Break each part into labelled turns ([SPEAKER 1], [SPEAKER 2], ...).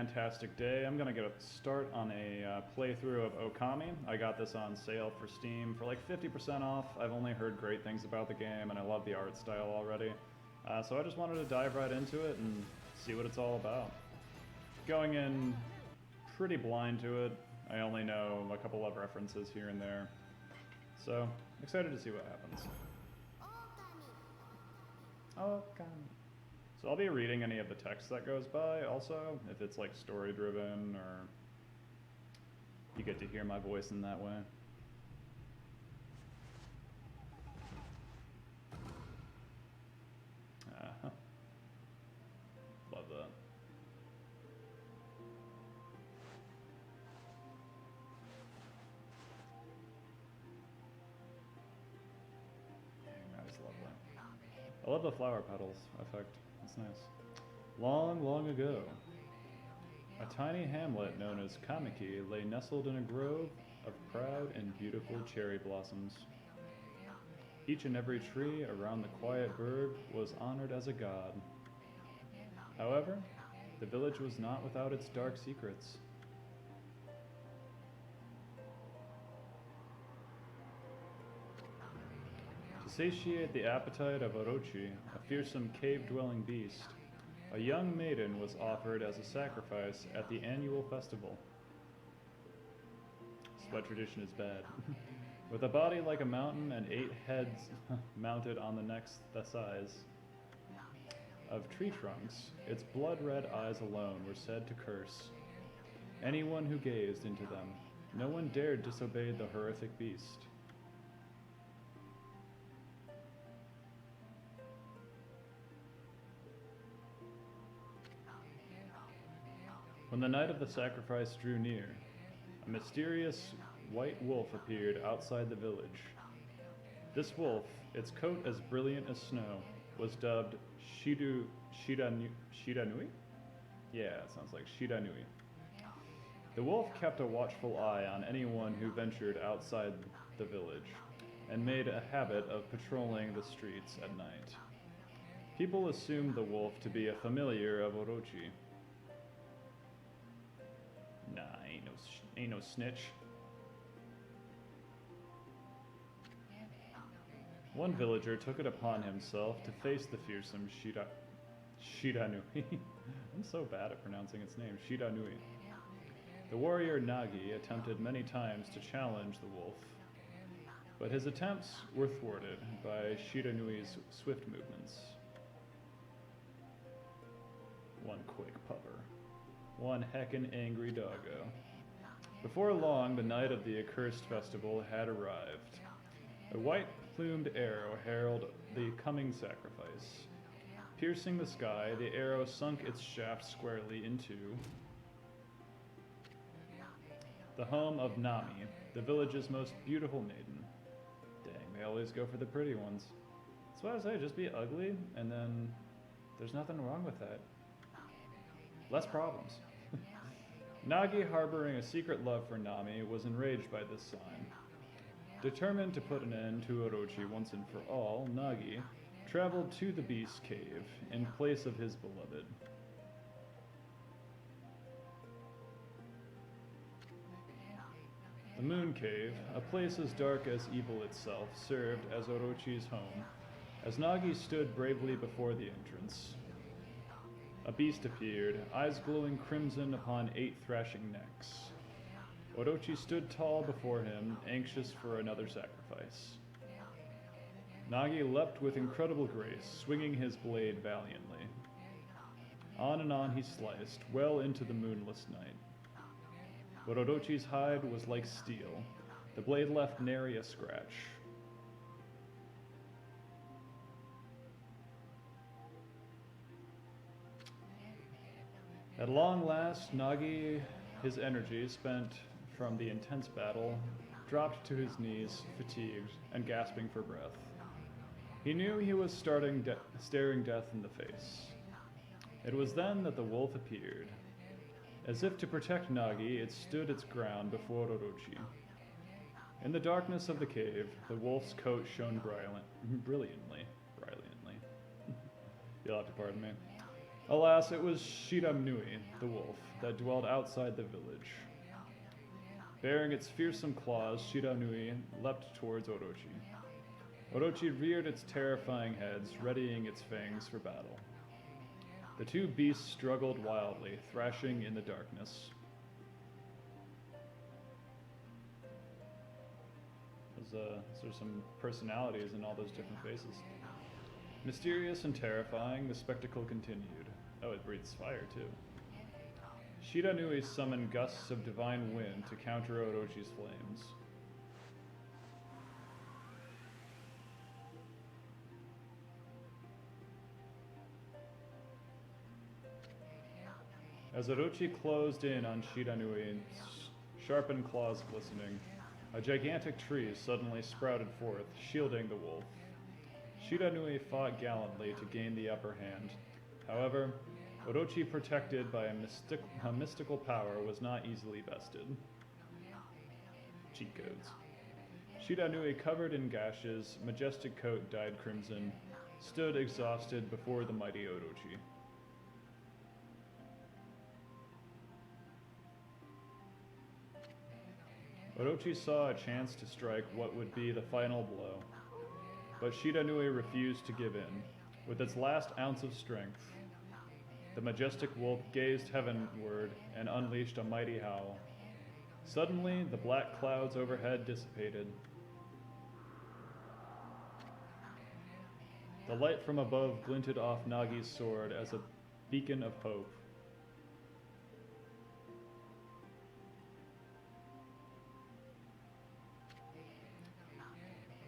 [SPEAKER 1] fantastic day. I'm gonna get a start on a playthrough of Okami. I got this on sale for Steam for like 50% off. I've only heard great things about the game and I love the art style already. So I just wanted to dive right into it and see what it's all about. Going in pretty blind to it. I only know a couple of references here and there. So, excited to see what happens. Okami. So I'll be reading any of the text that goes by also, if it's like story driven or you get to hear my voice in that way. Love that. Dang, that is lovely. I love the flower petals effect. That's nice. Long, long ago, a tiny hamlet known as Kamiki lay nestled in a grove of proud and beautiful cherry blossoms. Each and every tree around the quiet burg was honored as a god. However, the village was not without its dark secrets. To satiate the appetite of Orochi, a fearsome cave-dwelling beast, a young maiden was offered as a sacrifice at the annual festival. Sweat tradition is bad. With a body like a mountain and 8 heads mounted on the necks the size of tree trunks, its blood-red eyes alone were said to curse anyone who gazed into them. No one dared disobey the horrific beast. When the night of the sacrifice drew near, a mysterious white wolf appeared outside the village. This wolf, its coat as brilliant as snow, was dubbed Shiranui? Yeah, it sounds like Shiranui. The wolf kept a watchful eye on anyone who ventured outside the village, and made a habit of patrolling the streets at night. People assumed the wolf to be a familiar of Orochi. Nah, ain't no snitch. One villager took it upon himself to face the fearsome Shiranui. I'm so bad at pronouncing its name, Shiranui. The warrior Nagi attempted many times to challenge the wolf, but his attempts were thwarted by Shiranui's swift movements. One quick pupper. One heckin' angry doggo. Before long, the night of the accursed festival had arrived. A white-plumed arrow heralded the coming sacrifice. Piercing the sky, the arrow sunk its shaft squarely into the home of Nami, the village's most beautiful maiden. Dang, they always go for the pretty ones. That's why I say, just be ugly, and then there's nothing wrong with that. Less problems. Nagi, harboring a secret love for Nami, was enraged by this sign. Determined to put an end to Orochi once and for all, Nagi traveled to the beast's cave in place of his beloved. The Moon Cave, a place as dark as evil itself, served as Orochi's home, as Nagi stood bravely before the entrance. A beast appeared, eyes glowing crimson upon 8 thrashing necks. Orochi stood tall before him, anxious for another sacrifice. Nagi leapt with incredible grace, swinging his blade valiantly. On and on he sliced, well into the moonless night. But Orochi's hide was like steel. The blade left nary a scratch. At long last, Nagi, his energy spent from the intense battle, dropped to his knees, fatigued and gasping for breath. He knew he was staring death in the face. It was then that the wolf appeared. As if to protect Nagi, it stood its ground before Orochi. In the darkness of the cave, the wolf's coat shone brilliantly. You'll have to pardon me. Alas, it was Shiranui, the wolf, that dwelled outside the village. Bearing its fearsome claws, Shiranui leapt towards Orochi. Orochi reared its terrifying heads, readying its fangs for battle. The two beasts struggled wildly, thrashing in the darkness. There's some personalities in all those different faces. Mysterious and terrifying, the spectacle continued. Oh, it breathes fire, too. Shiranui summoned gusts of divine wind to counter Orochi's flames. As Orochi closed in on Shiranui, sharpened claws glistening, a gigantic tree suddenly sprouted forth, shielding the wolf. Shiranui fought gallantly to gain the upper hand. However, Orochi, protected by a mystical power, was not easily bested. Cheat codes. Shiranui, covered in gashes, majestic coat dyed crimson, stood exhausted before the mighty Orochi. Orochi saw a chance to strike what would be the final blow, but Shiranui refused to give in. With its last ounce of strength, the majestic wolf gazed heavenward and unleashed a mighty howl. Suddenly, the black clouds overhead dissipated. The light from above glinted off Nagi's sword as a beacon of hope.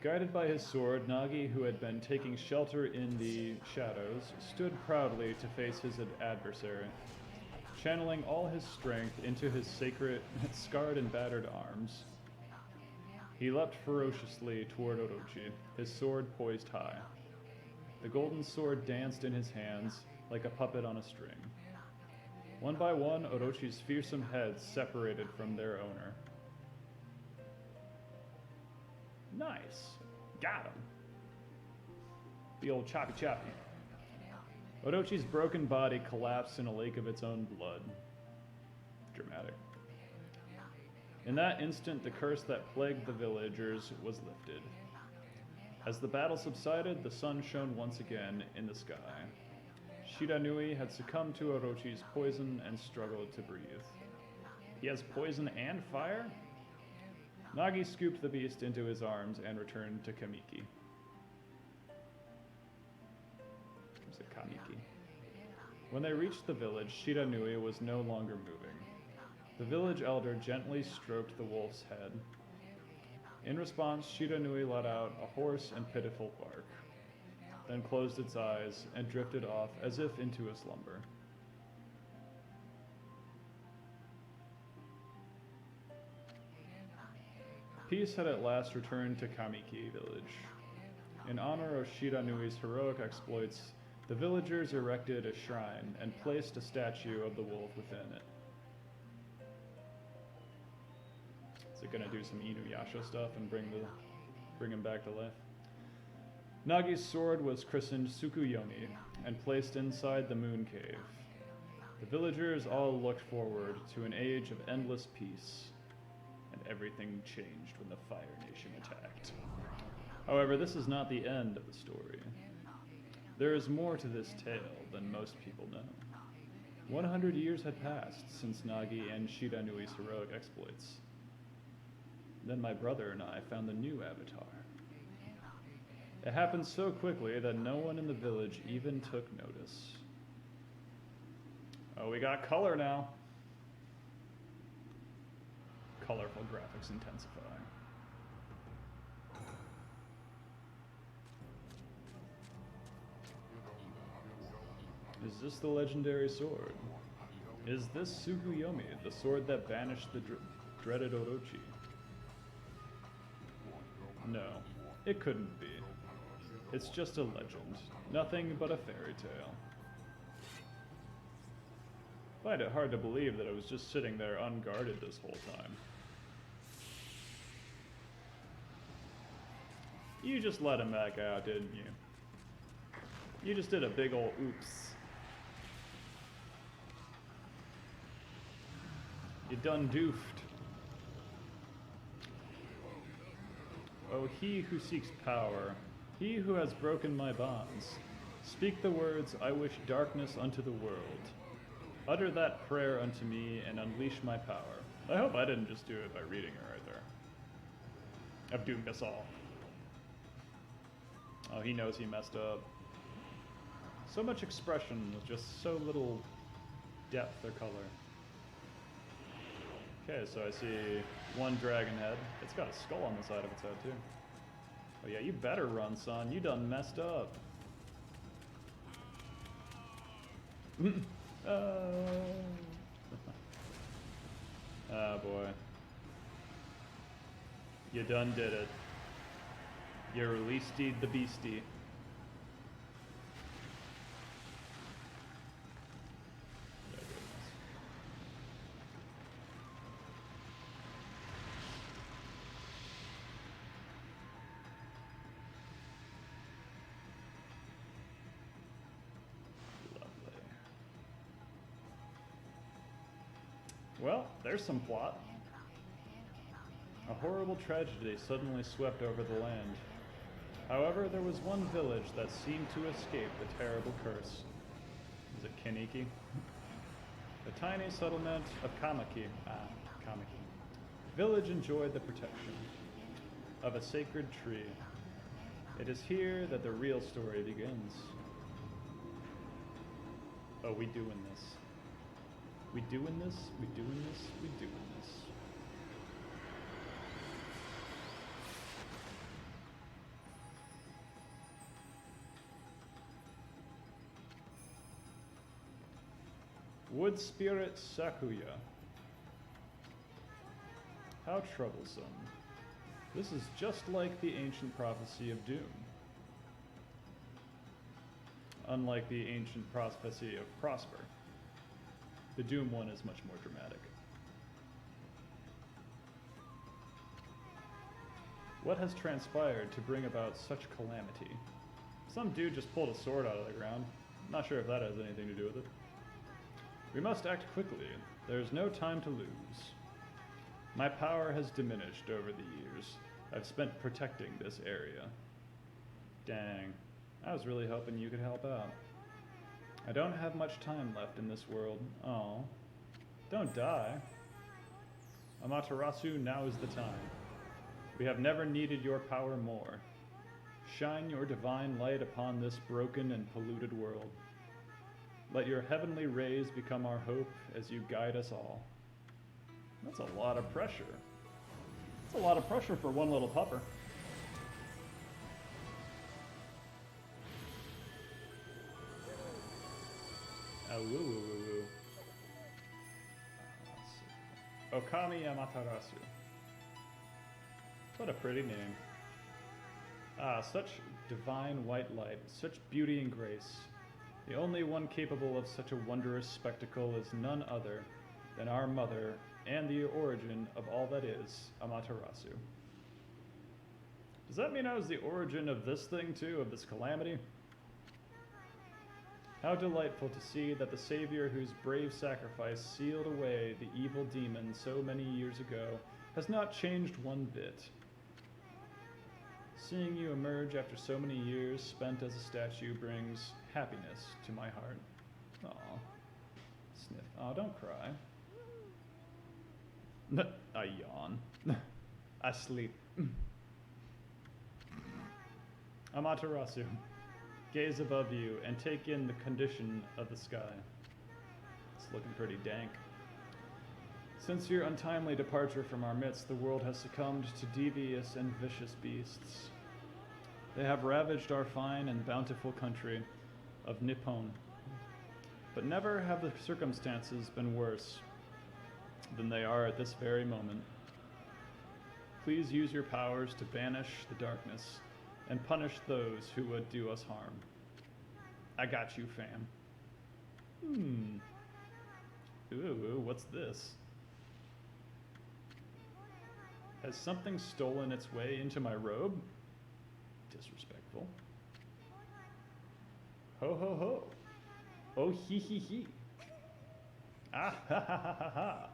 [SPEAKER 1] Guided by his sword, Nagi, who had been taking shelter in the shadows, stood proudly to face his adversary, channeling all his strength into his sacred, scarred and battered arms. He leapt ferociously toward Orochi, his sword poised high. The golden sword danced in his hands like a puppet on a string. One by one, Orochi's fearsome heads separated from their owner. Nice. Got him. The old choppy choppy. Orochi's broken body collapsed in a lake of its own blood. Dramatic. In that instant, the curse that plagued the villagers was lifted. As the battle subsided, the sun shone once again in the sky. Shiranui had succumbed to Orochi's poison and struggled to breathe. He has poison and fire? Nagi scooped the beast into his arms and returned to Kamiki. Is it Kamiki? When they reached the village, Shiranui was no longer moving. The village elder gently stroked the wolf's head. In response, Shiranui let out a hoarse and pitiful bark, then closed its eyes and drifted off as if into a slumber. Peace had at last returned to Kamiki village. In honor of Shiranui's heroic exploits, the villagers erected a shrine and placed a statue of the wolf within it. Is it gonna do some Inuyasha stuff and bring him back to life? Nagi's sword was christened Tsukuyomi and placed inside the moon cave. The villagers all looked forward to an age of endless peace. And everything changed when the Fire Nation attacked. However, this is not the end of the story. There is more to this tale than most people know. 100 years had passed since Nagi and Shiranui's heroic exploits. Then my brother and I found the new avatar. It happened so quickly that no one in the village even took notice. Oh, we got color now. Colorful graphics intensify. Is this the legendary sword? Is this Tsukuyomi, the sword that banished the dreaded Orochi? No, it couldn't be. It's just a legend, nothing but a fairy tale. I find it hard to believe that it was just sitting there unguarded this whole time. You just let him back out, didn't you? You just did a big ol' oops. You done doofed. Oh, he who seeks power, he who has broken my bonds, speak the words, I wish darkness unto the world. Utter that prayer unto me and unleash my power. I hope I didn't just do it by reading it right there. I've doomed us all. Oh, he knows he messed up. So much expression with just so little depth or color. Okay, so I see one dragon head. It's got a skull on the side of its head, too. Oh yeah, you better run, son. You done messed up. Ah, boy. You done did it. You released-y the beastie. Well, there's some plot. A horrible tragedy suddenly swept over the land. However, there was one village that seemed to escape the terrible curse. Is it Kaneki? The tiny settlement of Kamaki. Kamaki. Village enjoyed the protection of a sacred tree. It is here that the real story begins. Oh, we doing this. We doing this, we doing this, we doing this. Wood Spirit Sakuya. How troublesome. This is just like the ancient prophecy of doom. Unlike the ancient prophecy of Prosper. The Doom one is much more dramatic. What has transpired to bring about such calamity? Some dude just pulled a sword out of the ground. Not sure if that has anything to do with it. We must act quickly. There's no time to lose. My power has diminished over the years. I've spent protecting this area. Dang. I was really hoping you could help out. I don't have much time left in this world. Oh. Don't die. Amaterasu, now is the time. We have never needed your power more. Shine your divine light upon this broken and polluted world. Let your heavenly rays become our hope as you guide us all. That's a lot of pressure. That's a lot of pressure for one little pupper. Oh, woo, woo, woo, woo. Okami Amaterasu. What a pretty name. Ah, such divine white light, such beauty and grace. The only one capable of such a wondrous spectacle is none other than our mother and the origin of all that is, Amaterasu. Does that mean I was the origin of this thing too, of this calamity? How delightful to see that the Savior whose brave sacrifice sealed away the evil demon so many years ago has not changed one bit. Seeing you emerge after so many years spent as a statue brings happiness to my heart. Aw. Sniff. Aw, don't cry. I yawn. I sleep. Amaterasu. Gaze above you and take in the condition of the sky. It's looking pretty dank. Since your untimely departure from our midst, the world has succumbed to devious and vicious beasts. They have ravaged our fine and bountiful country of Nippon. But never have the circumstances been worse than they are at this very moment. Please use your powers to banish the darkness and punish those who would do us harm. I got you, fam. Ooh, what's this? Has something stolen its way into my robe? Disrespectful. Ho ho ho. Oh he he he. Ah ha ha ha ha ha.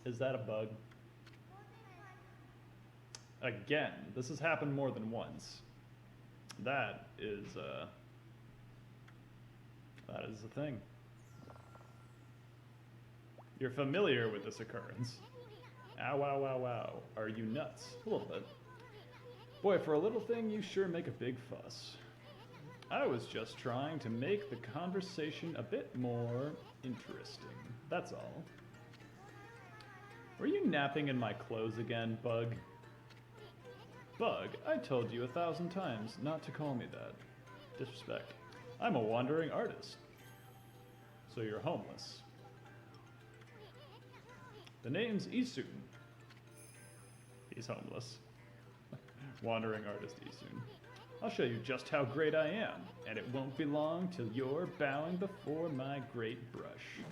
[SPEAKER 1] Is that a bug? Again, this has happened more than once. That is the thing. You're familiar with this occurrence. Ow, ow, ow, ow. Are you nuts? A little bit. Boy, for a little thing, you sure make a big fuss. I was just trying to make the conversation a bit more interesting. That's all. Were you napping in my clothes again, Bug? Bug, I told you 1,000 times not to call me that. Disrespect. I'm a wandering artist. So you're homeless. The name's Isun. He's homeless. Wandering artist Isun. I'll show you just how great I am, and it won't be long till you're bowing before my great brush.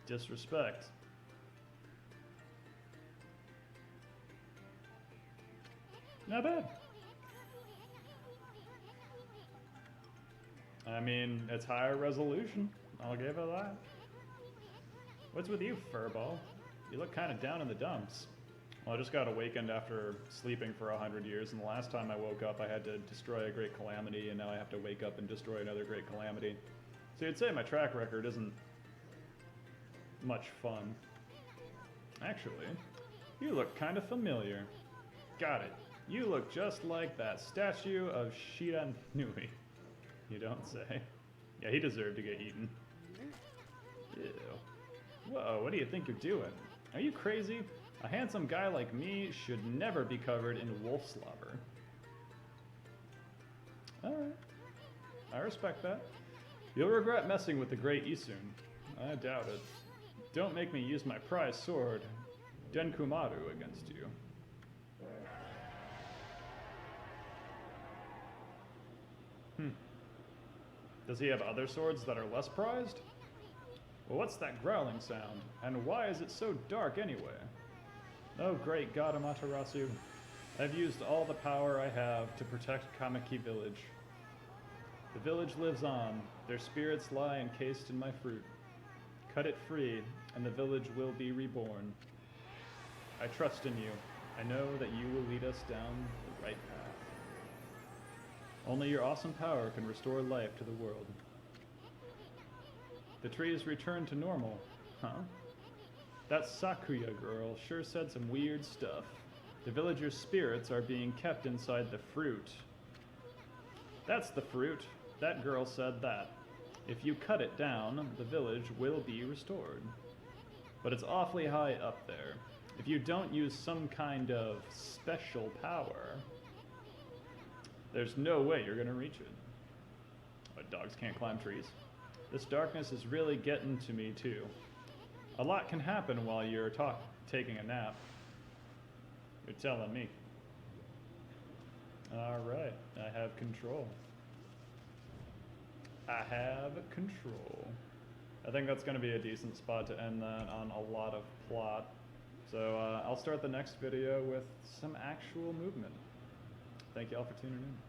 [SPEAKER 1] Disrespect. Not bad. I mean, it's higher resolution. I'll give it that. What's with you, furball? You look kind of down in the dumps. Well, I just got awakened after sleeping for 100 years, and the last time I woke up I had to destroy a great calamity, and now I have to wake up and destroy another great calamity. So you'd say my track record isn't much fun. Actually, you look kind of familiar. Got it. You look just like that statue of Shiranui. You don't say. Yeah, he deserved to get eaten. Ew. Whoa, what do you think you're doing? Are you crazy? A handsome guy like me should never be covered in wolf slobber. Alright. I respect that. You'll regret messing with the great Isun. I doubt it. Don't make me use my prized sword, Denkumaru, against you. Does he have other swords that are less prized? Well, what's that growling sound? And why is it so dark anyway? Oh great god Amaterasu. I've used all the power I have to protect Kamiki Village. The village lives on. Their spirits lie encased in my fruit. Cut it free, and the village will be reborn. I trust in you. I know that you will lead us down the right path. Only your awesome power can restore life to the world. The trees return to normal, huh? That Sakuya girl sure said some weird stuff. The villagers' spirits are being kept inside the fruit. That's the fruit. That girl said that. If you cut it down, the village will be restored. But it's awfully high up there. If you don't use some kind of special power, there's no way you're gonna reach it. But dogs can't climb trees. This darkness is really getting to me too. A lot can happen while you're taking a nap. You're telling me. Alright, I have control. I have control. I think that's going to be a decent spot to end that on a lot of plot. So I'll start the next video with some actual movement. Thank you all for tuning in.